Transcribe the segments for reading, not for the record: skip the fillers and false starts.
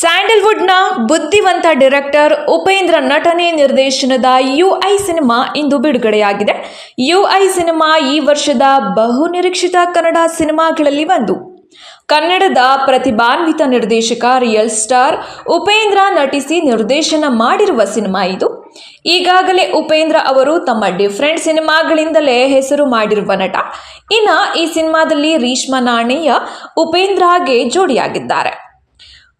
ಸ್ಯಾಂಡಲ್ವುಡ್ನ ಬುದ್ಧಿವಂತ ಡೈರೆಕ್ಟರ್ ಉಪೇಂದ್ರ ನಟನೆ ನಿರ್ದೇಶನದ ಯುಐ ಸಿನಿಮಾ ಇಂದು ಬಿಡುಗಡೆಯಾಗಿದೆ. ಯುಐ ಸಿನಿಮಾ ಈ ವರ್ಷದ ಬಹುನಿರೀಕ್ಷಿತ ಕನ್ನಡ ಸಿನಿಮಾಗಳಲ್ಲಿ ಒಂದು. ಕನ್ನಡದ ಪ್ರತಿಭಾನ್ವಿತ ನಿರ್ದೇಶಕ ರಿಯಲ್ ಸ್ಟಾರ್ ಉಪೇಂದ್ರ ನಟಿಸಿ ನಿರ್ದೇಶನ ಮಾಡಿರುವ ಸಿನಿಮಾ ಇದು. ಈಗಾಗಲೇ ಉಪೇಂದ್ರ ಅವರು ತಮ್ಮ ಡಿಫರೆಂಟ್ ಸಿನಿಮಾಗಳಿಂದಲೇ ಹೆಸರು ಮಾಡಿರುವ ನಟ. ಇನ್ನು ಈ ಸಿನಿಮಾದಲ್ಲಿ ರೀಶ್ಮಾ ನಾಣಯ್ಯ ಉಪೇಂದ್ರಗೆ ಜೋಡಿಯಾಗಿದ್ದಾರೆ.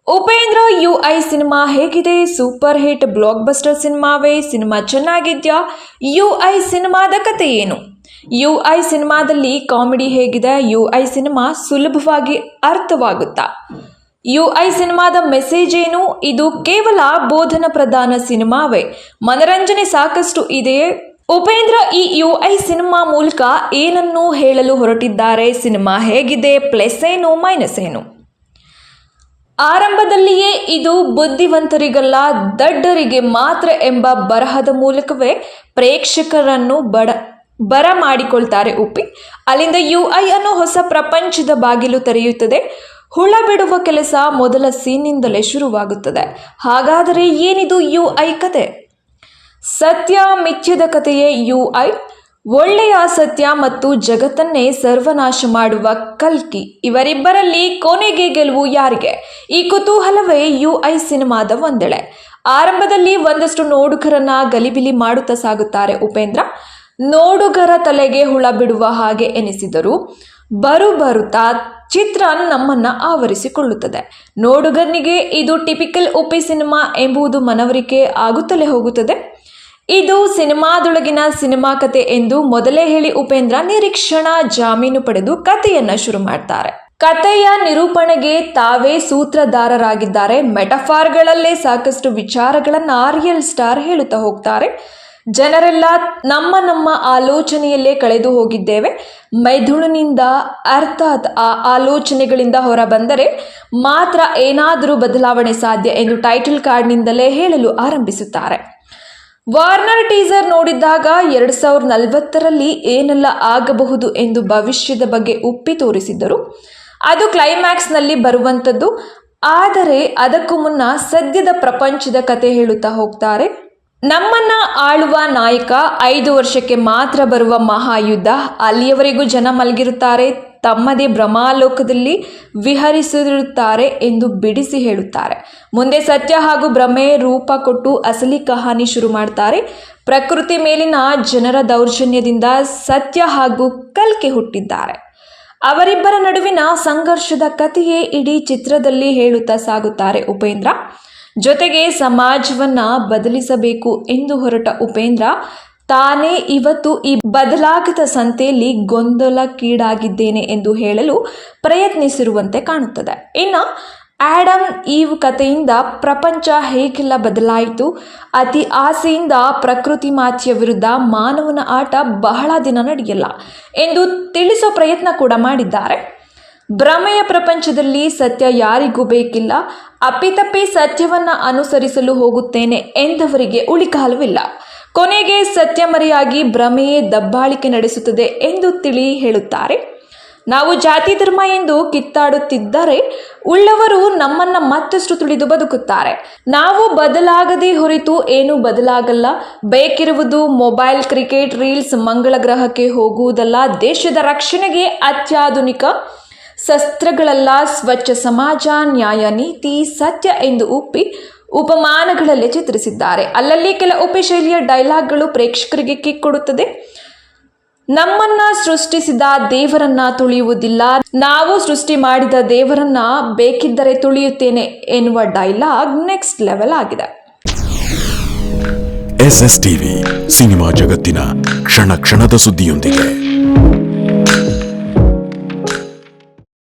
ಉಪೇಂದ್ರ ಯುಐ ಸಿನಿಮಾ ಹೇಗಿದೆ? ಸೂಪರ್ ಹಿಟ್ ಬ್ಲಾಕ್ ಬಸ್ಟರ್ ಸಿನಿಮಾವೇ? ಸಿನಿಮಾ ಚೆನ್ನಾಗಿದ್ಯಾ? ಯುಐ ಸಿನಿಮಾದ ಕತೆ ಏನು? ಯುಐ ಸಿನಿಮಾದಲ್ಲಿ ಕಾಮಿಡಿ ಹೇಗಿದೆ? ಯುಐ ಸಿನಿಮಾ ಸುಲಭವಾಗಿ ಅರ್ಥವಾಗುತ್ತಾ? ಯುಐ ಸಿನಿಮಾದ ಮೆಸೇಜ್ ಏನು? ಇದು ಕೇವಲ ಬೋಧನಾ ಪ್ರಧಾನ ಸಿನಿಮಾವೇ? ಮನರಂಜನೆ ಸಾಕಷ್ಟು ಇದೆಯೇ? ಉಪೇಂದ್ರ ಈ ಯುಐ ಸಿನಿಮಾ ಮೂಲಕ ಏನನ್ನು ಹೇಳಲು ಹೊರಟಿದ್ದಾರೆ? ಸಿನಿಮಾ ಹೇಗಿದೆ? ಪ್ಲಸ್ ಏನು, ಮೈನಸ್ ಏನು? ಆರಂಭದಲ್ಲಿಯೇ ಇದು ಬುದ್ಧಿವಂತರಿಗಲ್ಲ ದಡ್ಡರಿಗೆ ಮಾತ್ರ ಎಂಬ ಬರಹದ ಮೂಲಕವೇ ಪ್ರೇಕ್ಷಕರನ್ನು ಬರಮಾಡಿಕೊಳ್ತಾರೆ ಉಪ್ಪಿ. ಅಲ್ಲಿಂದ ಯುಐ ಅನ್ನೋ ಹೊಸ ಪ್ರಪಂಚದ ಬಾಗಿಲು ತೆರೆಯುತ್ತದೆ. ಹುಳ ಬಿಡುವ ಕೆಲಸ ಮೊದಲ ಸೀನ್ನಿಂದಲೇ ಶುರುವಾಗುತ್ತದೆ. ಹಾಗಾದರೆ ಏನಿದು ಯುಐ ಕತೆ? ಸತ್ಯ ಮಿಥ್ಯದ ಕಥೆಯೇ ಯುಐ. ಒಳ್ಳೆಯ ಸತ್ಯ ಮತ್ತು ಜಗತ್ತನ್ನೇ ಸರ್ವನಾಶ ಮಾಡುವ ಕಲ್ಕಿ, ಇವರಿಬ್ಬರಲ್ಲಿ ಕೊನೆಗೆ ಗೆಲುವು ಯಾರಿಗೆ? ಈ ಕುತೂಹಲವೇ ಯುಐ ಸಿನಿಮಾದ ಒಂದೆಳೆ. ಆರಂಭದಲ್ಲಿ ಒಂದಷ್ಟು ನೋಡುಗರನ್ನ ಗಲಿಬಿಲಿ ಮಾಡುತ್ತಾ ಸಾಗುತ್ತಾರೆ ಉಪೇಂದ್ರ. ನೋಡುಗರ ತಲೆಗೆ ಹುಳ ಬಿಡುವ ಹಾಗೆ ಎನಿಸಿದರು. ಬರುತ್ತಾ ಚಿತ್ರ ನಮ್ಮನ್ನ ಆವರಿಸಿಕೊಳ್ಳುತ್ತದೆ. ನೋಡುಗನಿಗೆ ಇದು ಟಿಪಿಕಲ್ ಉಪಿ ಸಿನಿಮಾ ಎಂಬುದು ಮನವರಿಕೆ ಆಗುತ್ತಲೇ ಹೋಗುತ್ತದೆ. ಇದು ಸಿನಿಮಾದೊಳಗಿನ ಸಿನಿಮಾ ಕತೆ ಎಂದು ಮೊದಲೇ ಹೇಳಿ ಉಪೇಂದ್ರ ನಿರೀಕ್ಷಣಾ ಜಾಮೀನು ಪಡೆದು ಕಥೆಯನ್ನ ಶುರು ಮಾಡ್ತಾರೆ. ಕಥೆಯ ನಿರೂಪಣೆಗೆ ತಾವೇ ಸೂತ್ರಧಾರರಾಗಿದ್ದಾರೆ. ಮೆಟಫಾರ್ಗಳಲ್ಲೇ ಸಾಕಷ್ಟು ವಿಚಾರಗಳನ್ನ ರಿಯಲ್ ಸ್ಟಾರ್ ಹೇಳುತ್ತಾ ಹೋಗ್ತಾರೆ. ಜನರೆಲ್ಲ ನಮ್ಮ ಆಲೋಚನೆಯಲ್ಲೇ ಕಳೆದು ಹೋಗಿದ್ದೇವೆ. ಮೆದುಳಿನಿಂದ ಅರ್ಥಾತ್ ಆ ಆಲೋಚನೆಗಳಿಂದ ಹೊರ ಬಂದರೆ ಮಾತ್ರ ಏನಾದರೂ ಬದಲಾವಣೆ ಸಾಧ್ಯ ಎಂದು ಟೈಟಲ್ ಕಾರ್ಡ್ನಿಂದಲೇ ಹೇಳಲು ಆರಂಭಿಸುತ್ತಾರೆ. ವಾರ್ನರ್ ಟೀಸರ್ ನೋಡಿದಾಗ 2040ರಲ್ಲಿ ಏನೆಲ್ಲ ಆಗಬಹುದು ಎಂದು ಭವಿಷ್ಯದ ಬಗ್ಗೆ ಉಪ್ಪಿ ತೋರಿಸಿದ್ದರು. ಅದು ಕ್ಲೈಮ್ಯಾಕ್ಸ್ನಲ್ಲಿ ಬರುವಂಥದ್ದು. ಆದರೆ ಅದಕ್ಕೂ ಮುನ್ನ ಸದ್ಯದ ಪ್ರಪಂಚದ ಕತೆ ಹೇಳುತ್ತಾ ಹೋಗ್ತಾರೆ. ನಮ್ಮನ್ನ ಆಳುವ ನಾಯಕ 5 ವರ್ಷಕ್ಕೆ ಮಾತ್ರ ಬರುವ ಮಹಾಯುದ್ಧ. ಅಲ್ಲಿಯವರೆಗೂ ಜನ ಮಲಗಿರುತ್ತಾರೆ, ತಮ್ಮದೇ ಭ್ರಮಾಲೋಕದಲ್ಲಿ ವಿಹರಿಸಿರುತ್ತಾರೆ ಎಂದು ಬಿಡಿಸಿ ಹೇಳುತ್ತಾರೆ. ಮುಂದೆ ಸತ್ಯ ಹಾಗೂ ಭ್ರಮೆ ರೂಪ ಕೊಟ್ಟು ಅಸಲಿ ಕಹಾನಿ ಶುರು ಮಾಡ್ತಾರೆ. ಪ್ರಕೃತಿ ಮೇಲಿನ ಜನರ ದೌರ್ಜನ್ಯದಿಂದ ಸತ್ಯ ಹಾಗೂ ಕಲ್ಕಿ ಹುಟ್ಟಿದ್ದಾರೆ. ಅವರಿಬ್ಬರ ನಡುವಿನ ಸಂಘರ್ಷದ ಕಥೆಯೇ ಇಡೀ ಚಿತ್ರದಲ್ಲಿ ಹೇಳುತ್ತಾ ಸಾಗುತ್ತಾರೆ ಉಪೇಂದ್ರ. ಜೊತೆಗೆ ಸಮಾಜವನ್ನ ಬದಲಿಸಬೇಕು ಎಂದು ಹೊರಟ ಉಪೇಂದ್ರ ತಾನೇ ಇವತ್ತು ಈ ಬದಲಾಗದ ಸಂತೆಯಲ್ಲಿ ಗೊಂದಲಕ್ಕೀಡಾಗಿದ್ದೇನೆ ಎಂದು ಹೇಳಲು ಪ್ರಯತ್ನಿಸಿರುವಂತೆ ಕಾಣುತ್ತದೆ. ಇನ್ನು ಆಡಮ್ ಈವ್ ಕಥೆಯಿಂದ ಪ್ರಪಂಚ ಹೇಗೆಲ್ಲ ಬದಲಾಯಿತು, ಅತಿ ಆಸೆಯಿಂದ ಪ್ರಕೃತಿ ಮಾತೆಯ ವಿರುದ್ಧ ಮಾನವನ ಆಟ ಬಹಳ ದಿನ ನಡೆಯಲ್ಲ ಎಂದು ತಿಳಿಸೋ ಪ್ರಯತ್ನ ಕೂಡ ಮಾಡಿದ್ದಾರೆ. ಭ್ರಮೆಯ ಪ್ರಪಂಚದಲ್ಲಿ ಸತ್ಯ ಯಾರಿಗೂ ಬೇಕಿಲ್ಲ. ಅಪ್ಪಿತಪ್ಪಿ ಸತ್ಯವನ್ನ ಅನುಸರಿಸಲು ಹೋಗುತ್ತೇನೆ ಎಂದವರಿಗೆ ಉಳಿಕಾಲವಿಲ್ಲ. ಕೊನೆಗೆ ಸತ್ಯ ಮರೆಯಾಗಿ ಭ್ರಮೆಯೇ ದಬ್ಬಾಳಿಕೆ ನಡೆಸುತ್ತದೆ ಎಂದು ಹೇಳುತ್ತಾರೆ. ನಾವು ಜಾತಿ ಧರ್ಮ ಎಂದು ಕಿತ್ತಾಡುತ್ತಿದ್ದರೆ ಉಳ್ಳವರು ನಮ್ಮನ್ನ ಮತ್ತಷ್ಟು ತುಳಿದು ಬದುಕುತ್ತಾರೆ. ನಾವು ಬದಲಾಗದೆ ಹೊರತು ಏನೂ ಬದಲಾಗಲ್ಲ. ಬೇಕಿರುವುದು ಮೊಬೈಲ್, ಕ್ರಿಕೆಟ್, ರೀಲ್ಸ್, ಮಂಗಳ ಗ್ರಹಕ್ಕೆ ಹೋಗುವುದಲ್ಲ, ದೇಶದ ರಕ್ಷಣೆಗೆ ಅತ್ಯಾಧುನಿಕ ಶಸ್ತ್ರಗಳಲ್ಲ, ಸ್ವಚ್ಛ ಸಮಾಜ, ನ್ಯಾಯ, ನೀತಿ, ಸತ್ಯ ಎಂದು ಉಪಮಾನಗಳಲ್ಲೇ ಚಿತ್ರಿಸಿದ್ದಾರೆ. ಅಲ್ಲಲ್ಲಿ ಕೆಲ ಉಪಿ ಶೈಲಿಯ ಡೈಲಾಗ್ಗಳು ಪ್ರೇಕ್ಷಕರಿಗೆ ಕಿಕ್ ಕೊಡುತ್ತದೆ. ನಮ್ಮನ್ನ ಸೃಷ್ಟಿಸಿದ ದೇವರನ್ನ ತುಳಿಯುವುದಿಲ್ಲ, ನಾವು ಸೃಷ್ಟಿ ಮಾಡಿದ ದೇವರನ್ನ ಬೇಕಿದ್ದರೆ ತುಳಿಯುತ್ತೇನೆ ಎನ್ನುವ ಡೈಲಾಗ್ ನೆಕ್ಸ್ಟ್ ಲೆವೆಲ್ ಆಗಿದೆ. SSTV ಸಿನಿಮಾ ಜಗತ್ತಿನ ಕ್ಷಣ ಕ್ಷಣದ ಸುದ್ದಿಯೊಂದಿಗೆ.